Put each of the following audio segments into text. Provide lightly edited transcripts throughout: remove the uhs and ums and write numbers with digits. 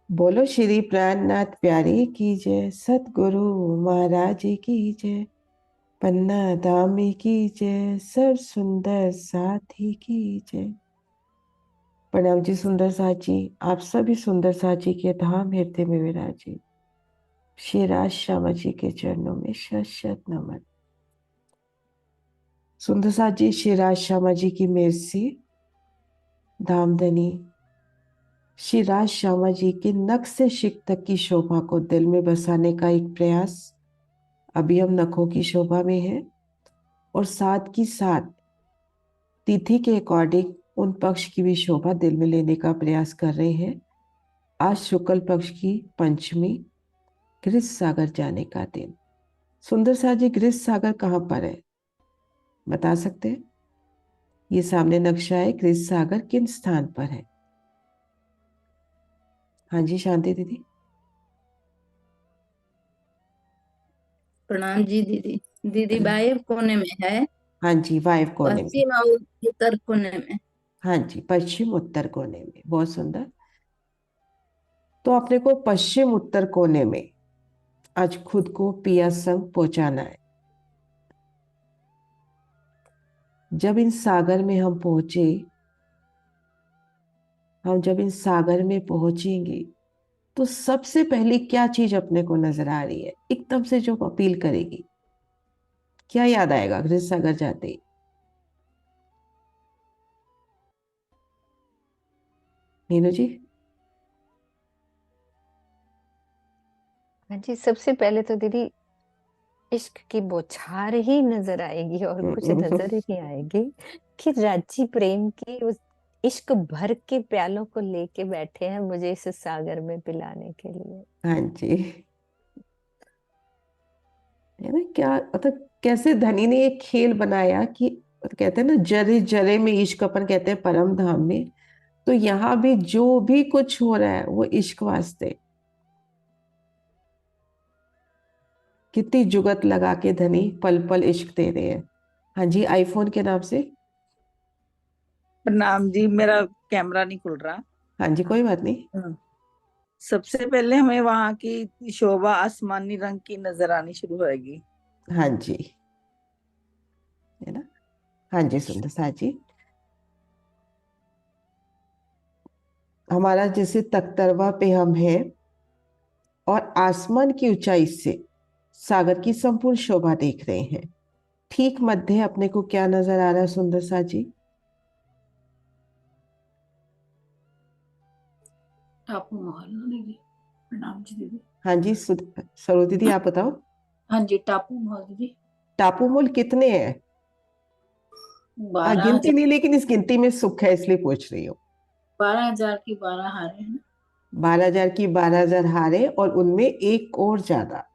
बोलो श्री प्राणनाथ प्यारी की जय, सतगुरु महाराज की जय, पन्ना दामी की जय, सर सुंदर साथी की जय। प्रणाम जी सुंदर साथी, आप सभी सुंदर साथी के धाम हृदय में विराजे। श्री राज श्यामा जी के चरणों में शत शत नमन। सुंदर साथी, श्री राज श्यामा जी की मेहर से धामधनी श्री राज श्यामा जी के नख से शिख तक की शोभा को दिल में बसाने का एक प्रयास अभी हम नखों की शोभा में है, और साथ की साथ तिथि के अकॉर्डिंग उन पक्ष की भी शोभा दिल में लेने का प्रयास कर रहे हैं। आज शुक्ल पक्ष की पंचमी, गृह सागर जाने का दिन। सुंदर सा जी, गृह सागर कहाँ पर है, बता सकते हैं? ये सामने नक्शा है, गृह सागर किन स्थान पर है? हाँ जी शांति दीदी। प्रणाम जी दीदी। दीदी बाएं कोने में है। हाँ जी, वायव कोने में। पश्चिम और उत्तर कोने में। हाँ जी, पश्चिम उत्तर कोने में, बहुत सुंदर। तो अपने को पश्चिम उत्तर कोने में आज खुद को पिया संग पहुंचाना है। जब इन सागर में हम पहुंचे, हम जब इन सागर में पहुंचेंगे तो सबसे पहली क्या चीज अपने को नजर आ रही है, एकदम से जो अपील करेगी? क्या याद आएगा गृह सागर जाते ही? मीनू जी। हाँ जी, सबसे पहले तो दीदी इश्क की बौछार ही नजर आएगी और कुछ नजर ही नहीं आएगी कि राजी प्रेम की उस इश्क भर के प्यालों को लेके बैठे हैं मुझे इस सागर में पिलाने के लिए। हाँ जी, है ना? क्या मतलब कैसे धनी ने एक खेल बनाया कि कहते हैं ना, जरे जरे में इश्क, अपन कहते हैं परम धाम में। तो यहाँ भी जो भी कुछ हो रहा है वो इश्क वास्ते। कितनी जुगत लगा के धनी पल पल इश्क दे रहे हैं। हाँ जी, आईफोन के नाम से। प्रणाम जी, मेरा कैमरा नहीं खुल रहा। हाँ जी, कोई बात नहीं। हाँ। सबसे पहले हमें वहां की शोभा आसमानी रंग की नजर आनी शुरू होगी। हाँ जी, है ना? हाँ जी सुंदर सा जी, हमारा जैसे तख्तरवा पे हम हैं और आसमान की ऊंचाई से सागर की संपूर्ण शोभा देख रहे हैं। ठीक मध्य अपने को क्या नजर आ रहा है सुंदर सा जी? टापू महल ना दीदी। प्रणाम जी दीदी। हाँ जी सरो दीदी, आप बताओ। हाँ जी, टापू महल दीदी। टापू मूल कितने हैं? हाँ, 12,000। गिनती नहीं, लेकिन इस गिनती में सुख है इसलिए पूछ रही हूँ। 12,000 की 12 हारे हैं ना। 12,000 की 12,000 हारे, और उनमें एक और ज्यादा।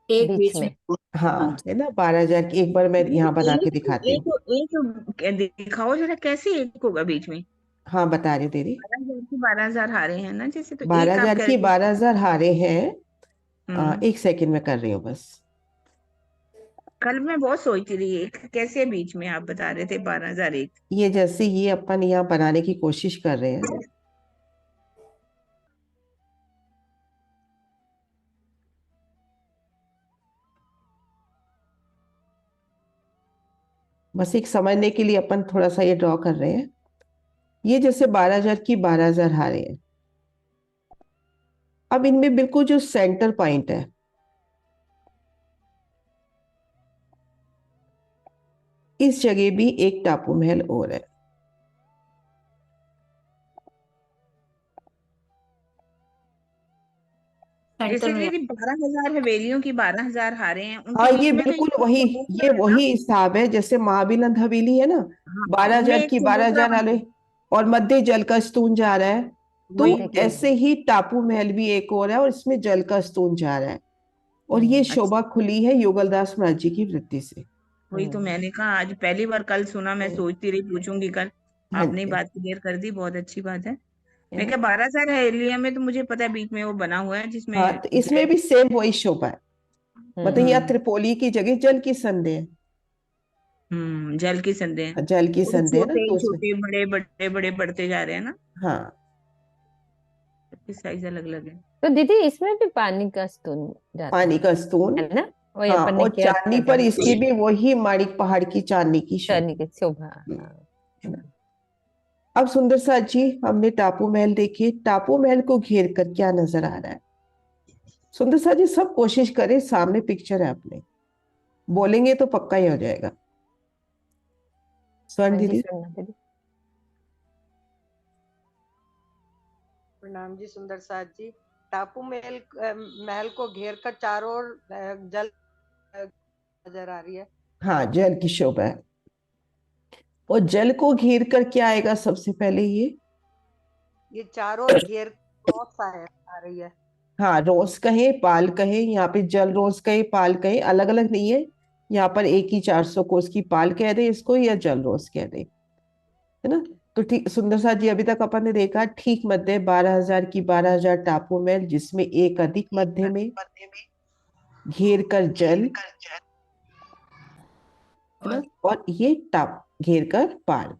एक बीच बीच में। में। हाँ हाँ, जी। है ना? 12,000 की, एक बार मैं यहाँ बना के एक दिखाती हूँ। एक दिखाओ जरा, कैसे एक होगा बीच में? हाँ, बता रही हूँ दीदी। 12,000 की 12,000 हारे हैं ना, जैसे तो बारह एक आप हजार कह की रहे थे। 12,000 हारे हैं। हम्म। एक सेकंड में कर रही हूँ बस। कल मैं बहुत सोचती रही, एक कैसे बीच में आप बता रहे थे 12,000 एक। ये जैसे ये अपन यहाँ बनाने की कोशिश कर रहे हैं। बस एक समझने के लिए अपन थोड़ा सा ये ड्रॉ कर रहे हैं। ये जैसे 12,000 की 12,000 हारे हैं। अब इनमें बिल्कुल जो सेंटर पॉइंट है, इस जगह भी एक टापू महल और है। सेंटर जैसे में। कि 12,000 हवेलियों की 12,000 हारे हैं, हाँ, उनके ये बीच में तो बिल्कुल एक वही, ये चबूतरा है ना। वही हिसाब है जैसे महाबिलंद हवेली है ना। हाँ, बारह उनमें हजार एक की बारह चबूतरा हजार बना वाले, है। और मध्य जल का स्तून जा रहा है। तो वही मध्य वही। ऐसे केंद्र। ही टापू महल भी एक और है, और इसमें जल का स्तून जा रहा है। और ये अच्छा, शोभा खुली है युगलदास महाराज जी की वृत्ति से। वही तो मैंने कहा, आज पहली बार कल सुना, मैं सोचती रही पूछूंगी कल। हाँ आपने ही जी, बात क्लियर कर दी, बहुत अच्छी बात है। है मैं ना? क्या, 12,000 हवेलियां में तो मुझे पता है बीच में वो बना हुआ है हाँ, जिसमें तो इसमें जय। भी सेम वही शोभा है। मतलब यह हम्म। त्रिपोली की जगह जल की संधि है। जल की संधि है। जल की वो संधि है ना, छोटे तो उसमें। छोटे बड़े बड़े बड़े बढ़ते जा रहे हैं ना। हाँ, सबकी साइज अलग अलग है। तो दीदी इसमें भी पानी का स्तून जाता पानी का स्तून, है ना, वही हाँ, अपन ने और किया चांदी था पर जब इसकी भी वही माणिक पहाड़ की चांदी की चांदी शोभा। की शोभा। हम्म, हाँ। है ना। अब सुंदर साथ जी, हमने टापू महल देखे, टापू महल को घेर कर क्या नजर आ रहा है? सुंदर साथ जी सब कोशिश करें, सामने पिक्चर है अपने, बोलेंगे तो पक्का ही हो जाएगा। स्वर्ण हाँ जी दीदी। सुनना दीदी। प्रणाम जी सुंदर साथ जी। टापू महल को घेर कर चारों ओर जल नजर आ रही है। हाँ, जल की शोभा है। और जल को घेर कर क्या आएगा सबसे पहले? ये चारों ओर घेर क्रॉस आ रही है। हाँ, रोज कहे पाल कहे, यहाँ पे जल रोज कहे पाल कहे, अलग अलग नहीं है। यहाँ पर एक ही 400 कोस की पाल कह दे इसको, या जल रोज कह दे, है ना। तो ठीक सुंदर साथ जी, अभी तक अपन ने देखा ठीक मध्य 12,000 की 12,000 टापू महल, जिसमें एक अधिक मध्य में घेर कर जल, है ना, और ये टाप घेर कर पाल।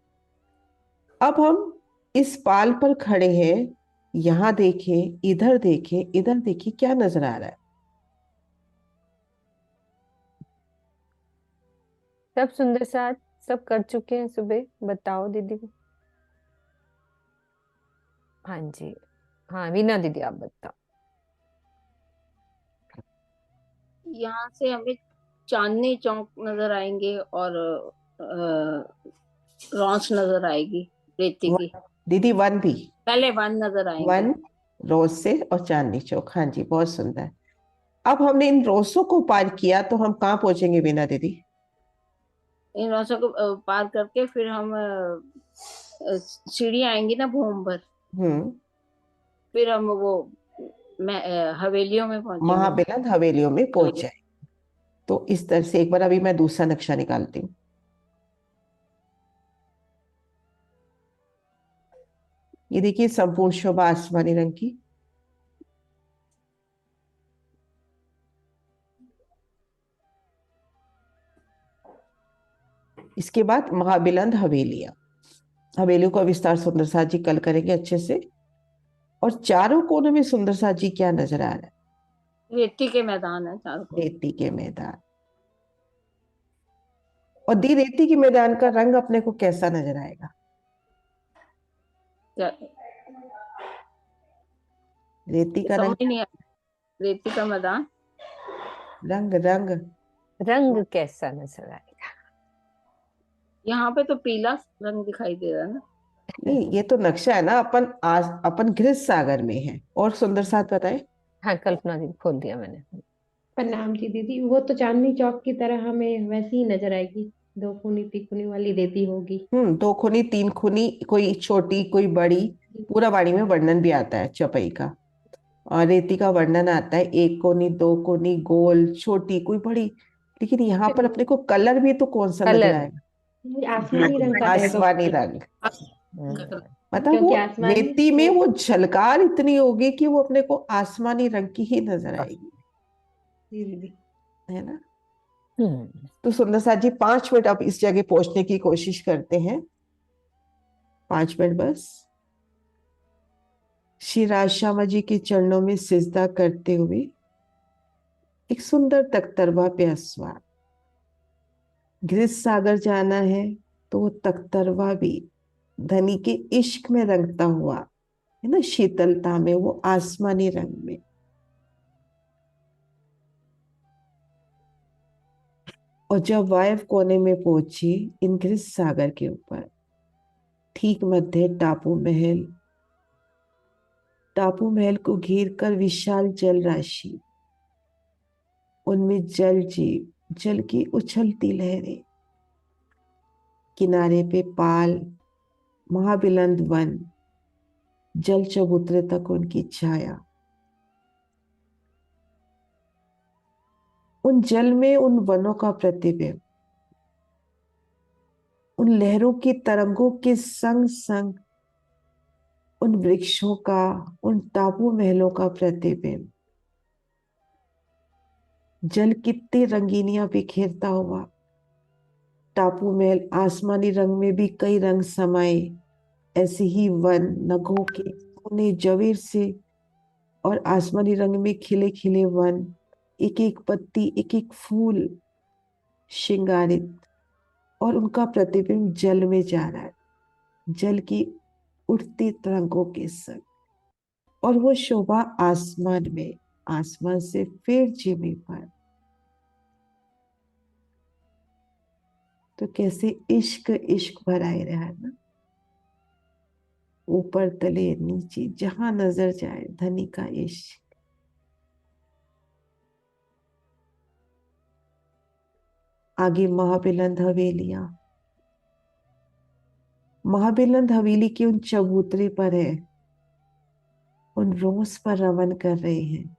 अब हम इस पाल पर खड़े हैं, यहां देखें, इधर देखें, इधर देखें, क्या नजर आ रहा है? सब सुंदर साथ सब कर चुके हैं सुबह, बताओ दीदी। हाँ जी, हाँ वीना दीदी आप बताओ। यहाँ से हमें चांदनी चौक नजर आएंगे और रौंस नजर आएगी रेती की। दीदी वन भी, पहले वन नजर आएंगे। वन, रोज से और चांदनी चौक, हाँ जी बहुत सुंदर। अब हमने इन रोसों को पार किया तो हम कहाँ पहुंचेंगे वीना दीदी? इन रौसों को पार करके फिर हम सीढ़ी आएंगी ना भूम पर, हम्म। फिर हम वो हवेलियों में पहुंचेंगे। महाबिलंद हवेलियों में पहुंच हवेली। जाए। तो इस तरह से एक बार अभी मैं दूसरा नक्शा निकालती हूँ। ये देखिए संपूर्ण शोभा आसमानी रंग की, इसके बाद महाबिलंद हवेलियां, हवेलियों का विस्तार सुंदर साथ जी कल करेंगे अच्छे से। और चारों कोनों में सुंदर साथ जी क्या नजर आ रहा है? रेती के मैदान है चारों को। रेती के मैदान। और दी रेती के मैदान का रंग अपने को कैसा नजर आएगा? रेती का समझ रंग, नहीं आ रेती का मैदान। रंग रंग रंग कैसा नजर आएगा? यहाँ पे तो पीला रंग दिखाई दे रहा है ना। नहीं, ये तो नक्शा है ना, अपन गृह सागर में है। और सुंदर साथ बताए। हाँ कल्पना दीदी खोल दिया मैंने। प्रणाम जी दीदी, वो तो चांदनी चौक की तरह हमें वैसी ही नजर आएगी, दो खूनी तिकोनी वाली रेती होगी। दो खूनी तीन खूनी, कोई छोटी कोई बड़ी, पूरा वाणी में वर्णन भी आता है चपई का। और रेती का वर्णन आता है एक कोनी, दो कोनी, गोल, छोटी, कोई बड़ी। लेकिन यहाँ पर अपने को कलर भी तो कौन सा नजर कलर आएगा? मुझे आसमानी रंग का रहेगा आसमानी रंग। मतलब वो क्योंकि आसमानी रेती में वो झलकार इतनी होगी कि वो अपने को आसमानी रंग की ही नजर आएगी, जी दीदी। है ना। हम्म। तो सुंदर साथ जी 5 मिनट अब इस जगह पहुंचने की कोशिश करते हैं, 5 मिनट बस। श्री राज श्यामा जी के चरणों में सिजदा करते हुए एक सुंदर तख्तरवा पे आसमान, गृह सागर जाना है तो वो तख्तरवा भी धनी के इश्क में रंगता हुआ, है ना, शीतलता में, वो आसमानी रंग में। और जब वायव कोने में पहुंची इन सागर के ऊपर, ठीक मध्य टापू महल, टापू महल को घेर कर विशाल जल राशि, उनमें जल जीव, जल की उछलती लहरें, किनारे पे पाल, महाबिलंद वन, जल चबूतरे तक उनकी छाया। उन जल में उन वनों का प्रतिबिंब, उन लहरों की तरंगों के संग संग उन वृक्षों का, उन टापू महलों का प्रतिबिंब, जल कितनी रंगीनियां बिखेरता हुआ। टापू महल आसमानी रंग में भी कई रंग समाये, ऐसे ही वन नगों के कोने जवेर से और आसमानी रंग में खिले खिले वन, एक एक पत्ती, एक एक फूल श्रृंगारित, और उनका प्रतिबिंब जल में जा रहा है, जल की उठती तरंगों के संग। और वो शोभा आसमान में, आसमान से फिर जमीन पर। तो कैसे इश्क इश्क भराए रहा है ना, ऊपर तले नीचे जहां नजर जाए धनी का इश्क। आगे महाबिलंद हवेलियां, महाबिलंद हवेली के उन चबूतरे पर है, उन रोज पर रमन कर रहे हैं।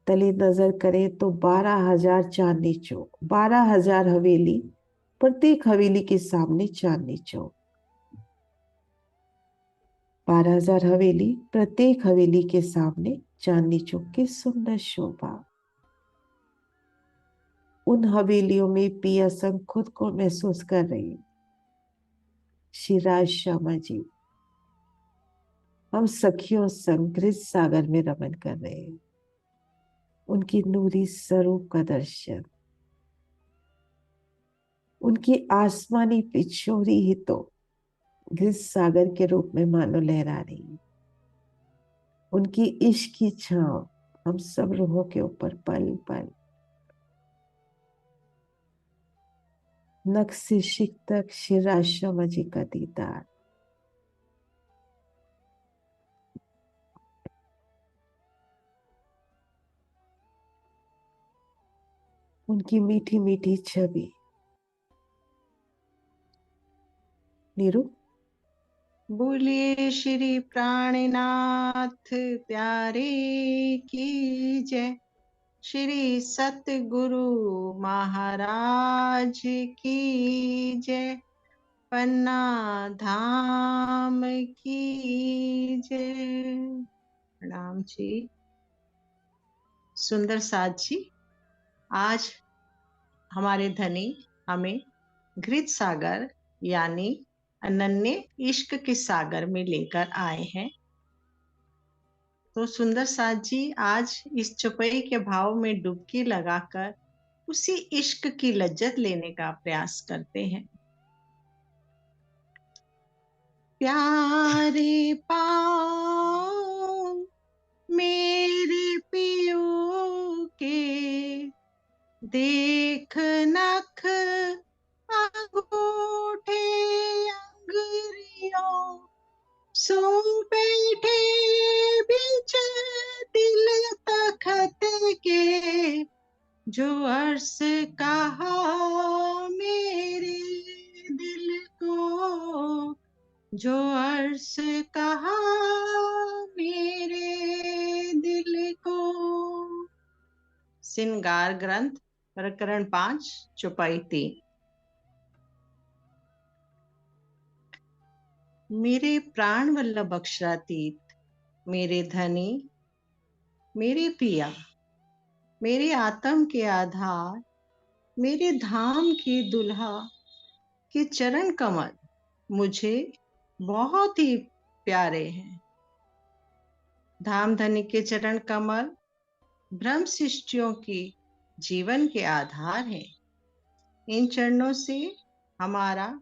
तले नजर करें तो 12,000 चांदनी चौक, 12,000 हवेली, प्रत्येक हवेली के सामने चांदनी चौक। 12,000 हवेली, प्रत्येक हवेली के सामने चांदनी चौक की सुंदर शोभा। उन हवेलियों में पिया संग खुद को महसूस कर रही है। श्री राज श्यामा जी, हम सखियों संग गृह सागर में रमन कर रहे हैं। उनकी नूरी स्वरूप का दर्शन, उनकी आसमानी पिछोरी ही तो गृह सागर के रूप में मानो लहरा रही है। उनकी इश्क की छांव हम सब रूहों के ऊपर पल पल, नख से शिख तक श्री राज श्यामा जी का दीदार। उनकी मीठी मीठी छवि। नीरू, बोलिए श्री प्राणनाथ प्यारे की जय, श्री सतगुरु महाराज की जय, पन्ना धाम की जय। प्रणाम जी। सुंदर साथ जी, आज हमारे धनी हमें घृत सागर यानी अनन्य इश्क के सागर में लेकर आए हैं। तो सुंदर साथ जी आज इस चौपाई के भाव में डुबकी लगाकर उसी इश्क की लज्जत लेने का प्रयास करते हैं। प्यारे पाँव मेरे पियो के, देख नख अंगूठे अंगुरियों, सो बैठे बीच दिल तखत के, जो अर्स कहा मेरे दिल को, जो अर्स कहा मेरे दिल को। सिंगार ग्रंथ प्रकरण 5 चौपाई 3। मेरे प्राण वल्लभ अक्षरातीत, मेरे धनी, मेरे पिया, मेरे आत्म के आधार, मेरे धाम के दुल्हा के चरण कमल मुझे बहुत ही प्यारे हैं। धाम धनी के चरण कमल ब्रह्म सृष्टियों की जीवन के आधार हैं। इन चरणों से हमारा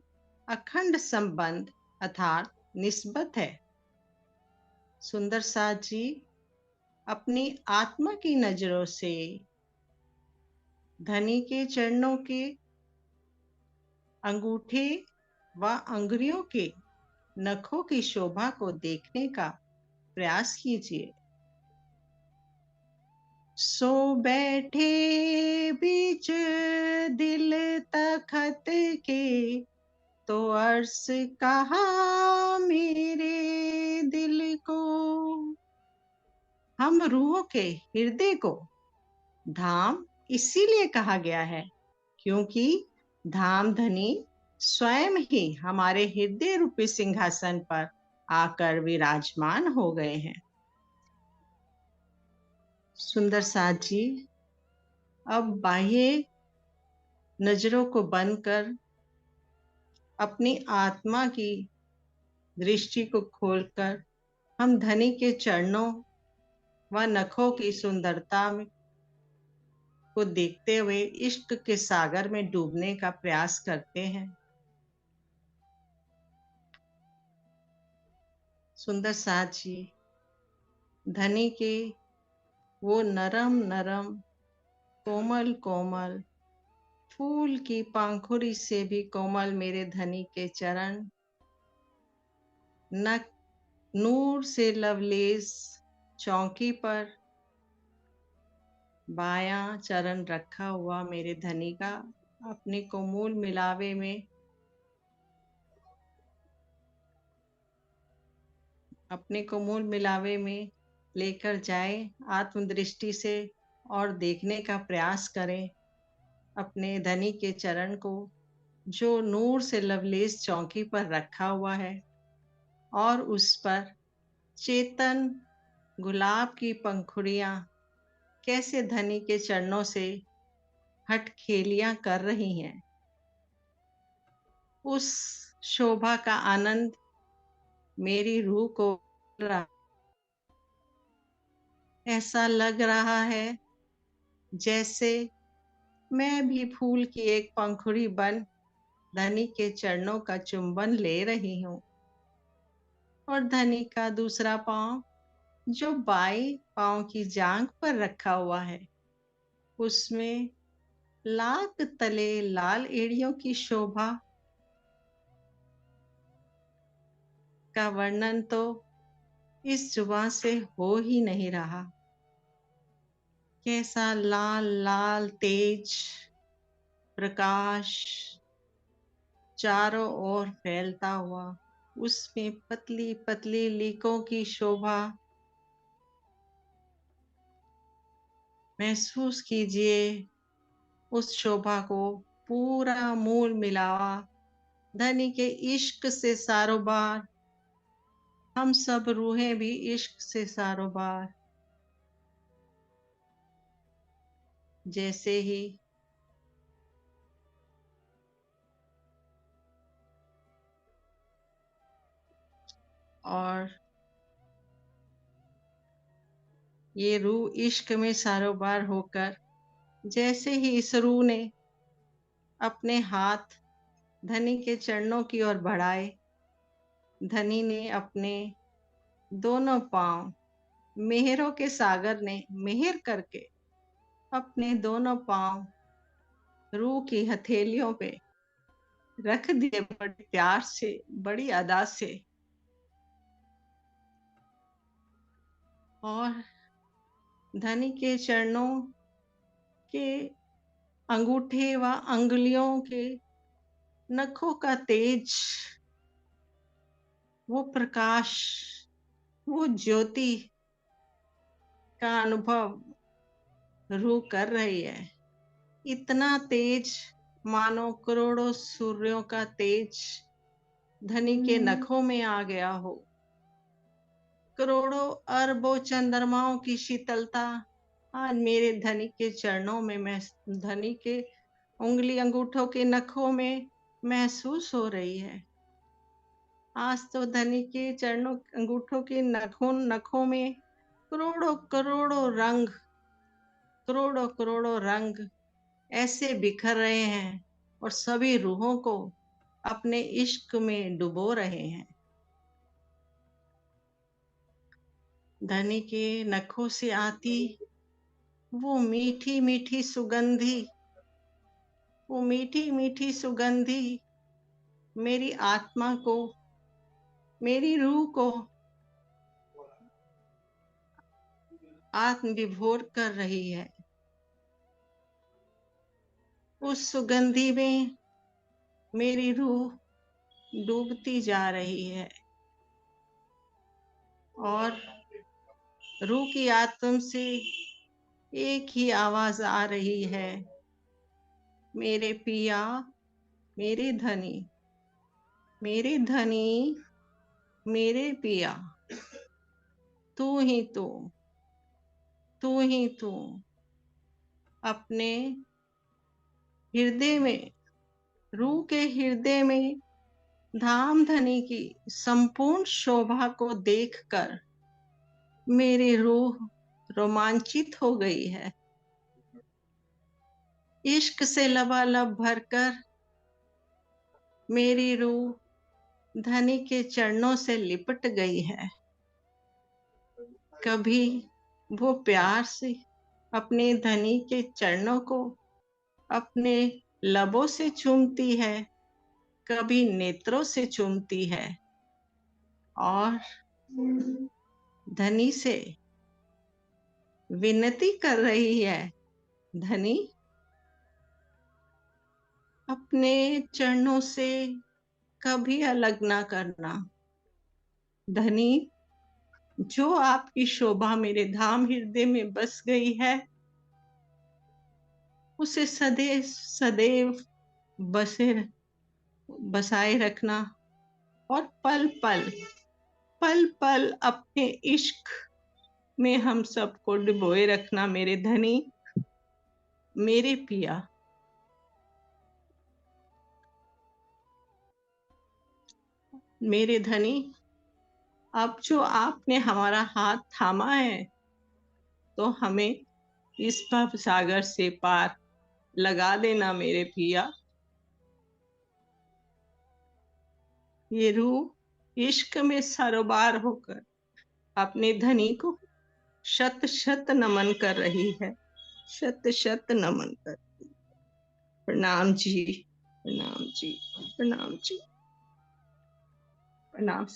अखंड संबंध अर्थात निस्बत है। सुंदर साथ जी अपनी आत्मा की नजरों से धनी के चरणों के अंगूठे व अंगुरियों के नखों की शोभा को देखने का प्रयास कीजिए। सो बैठे बीच दिल तखत के, तो अर्स कहा मेरे दिल को। हम रूहों के हृदय को धाम इसीलिए कहा गया है क्योंकि धाम धनी स्वयं ही हमारे हृदय रूपी सिंहासन पर आकर विराजमान हो गए हैं। सुंदर साथ जी अब बाह्य नजरों को बंद कर अपनी आत्मा की दृष्टि को खोलकर हम धनी के चरणों व नखों की सुंदरता को देखते हुए इश्क के सागर में डूबने का प्रयास करते हैं। सुंदर साथ जी, धनी के वो नरम नरम, कोमल कोमल, फूल की पंखुड़ी से भी कोमल मेरे धनी के चरण, न नूर से लवलेस चौकी पर बायां चरण रखा हुआ मेरे धनी का अपने कोमल मिलावे में, अपने कोमल मिलावे में लेकर जाए आत्मदृष्टि से और देखने का प्रयास करें अपने धनी के चरण को, जो नूर से लवलेस चौकी पर रखा हुआ है और उस पर चेतन गुलाब की पंखुड़ियां कैसे धनी के चरणों से हठखेलियां कर रही हैं। उस शोभा का आनंद मेरी रूह को ऐसा लग रहा है जैसे मैं भी फूल की एक पंखुड़ी बन धनी के चरणों का चुंबन ले रही हूँ, और धनी का दूसरा पांव जो बाएं पांव की जांघ पर रखा हुआ है, उसमें लाख तले लाल एड़ियों की शोभा का वर्णन तो इस जुबान से हो ही नहीं रहा। कैसा लाल लाल तेज प्रकाश चारों ओर फैलता हुआ, उसमें पतली पतली लीकों की शोभा महसूस कीजिए। उस शोभा को पूरा मूल मिलावा धनी के इश्क से सारोबार, हम सब रूहें भी इश्क से सारोबार। जैसे ही और ये रूह इश्क में सारोबार होकर, जैसे ही इस रूह ने अपने हाथ धनी के चरणों की ओर बढ़ाए, धनी ने अपने दोनों पांव मेहरों के सागर ने मेहर करके अपने दोनों पांव रूह की हथेलियों पे रख दिए, बड़े प्यार से, बड़ी अदा से। और धनी के चरणों के अंगूठे व अंगुलियों के नखों का तेज, वो प्रकाश, वो ज्योति का अनुभव रूह कर रही है। इतना तेज मानो करोड़ों सूर्यों का तेज धनी के नखों में आ गया हो, करोड़ों अरबों चंद्रमाओं की शीतलता आज मेरे धनी के चरणों में, मैं धनी के उंगली अंगूठों के नखों में महसूस हो रही है। आज तो धनी के चरणों अंगूठों के नखों में करोड़ों करोड़ों रंग, करोड़ों करोड़ों रंग ऐसे बिखर रहे हैं और सभी रूहों को अपने इश्क में डुबो रहे हैं। धनी के नखों से आती वो मीठी मीठी सुगंधी, वो मीठी मीठी सुगंधी मेरी आत्मा को, मेरी रूह को आत्म विभोर कर रही है। उस सुगंधी में मेरी रूह डूबती जा रही है और रूह की आत्म से एक ही आवाज आ रही है, मेरे पिया, मेरे धनी, मेरे धनी, मेरे पिया, तू ही तू, तू ही तू। अपने हृदय में, रूह के हृदय में धाम धनी की संपूर्ण शोभा को देखकर मेरी रूह रोमांचित हो गई है। इश्क से लबालब भरकर मेरी रूह धनी के चरणों से लिपट गई है। कभी वो प्यार से अपने धनी के चरणों को अपने लबों से चूमती है, कभी नेत्रों से चूमती है और धनी से विनती कर रही है, धनी अपने चरणों से कभी अलग ना करना। धनी, जो आपकी शोभा मेरे धाम हृदय में बस गई है, उसे सदैव सदैव बसाए रखना और पल पल अपने इश्क में हम सबको डुबोए रखना। मेरे धनी, मेरे पिया। मेरे धनी, अब जो आपने हमारा हाथ थामा है, तो हमें इस भव सागर से पार लगा देना मेरे पिया। ये रूह इश्क में सरोबार होकर अपने धनी को शत शत नमन कर रही है, शत शत नमन कर। प्रणाम जी, प्रणाम जी, प्रणाम जी, प्रणाम।